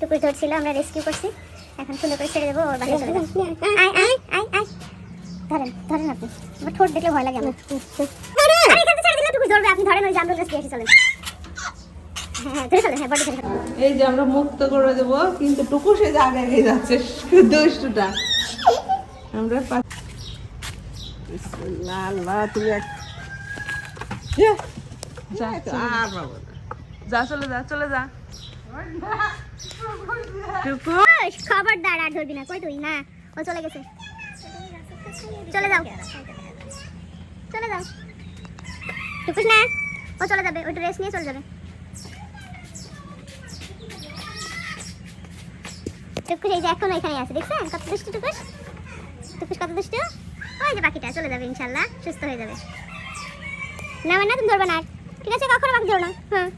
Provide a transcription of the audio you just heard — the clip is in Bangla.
টুকুস ধরছিল, আমরা রেস্কিউ করছি, এখন সুন্দর করে ছেড়ে দেবো, ওর বাসায় চলে যাবো। আয় আয় আয় আয়, ধরেন ধরেন, আপনি আমার ঠোঁট দেখলে ভয় লাগে আমার। আরে এখানে ছেড়ে দিলে টুকুস ধরবে, আপনি ধরেন, ওই জামরুল গাছ দিয়ে এসে চলেন। হ্যাঁ ধরে চলেন, হ্যাঁ বডি ধরে চলেন। এই যে আমরা মুক্ত করে দেবো, কিন্তু টুকু সে আগে আগে যাচ্ছে, দুষ্টুটা। আমরা বিসমিল্লাহ, আল্লাহ তুমি যা যা, চলে যা, চলে যা। টুকু খবরদার, আর ধরবি না, কই তুই? না, ও চলে গেছে, চলে যাও চলে যাও। টুকুস না, ও চলে যাবে, ওই ড্রেস নিয়ে চলে যাবে। টুকুস এই যে এখন এখানে আছে, দেখছেন কত দুষ্টু টুকুস? টুকুস কত দুষ্টু? ওই যে বাকিটা চলে যাবে, ইনশাল্লাহ সুস্থ হয়ে যাবে। না মানে তুমি ধরবে না, ঠিক আছে? কখনো বাকি ধরো না। হ্যাঁ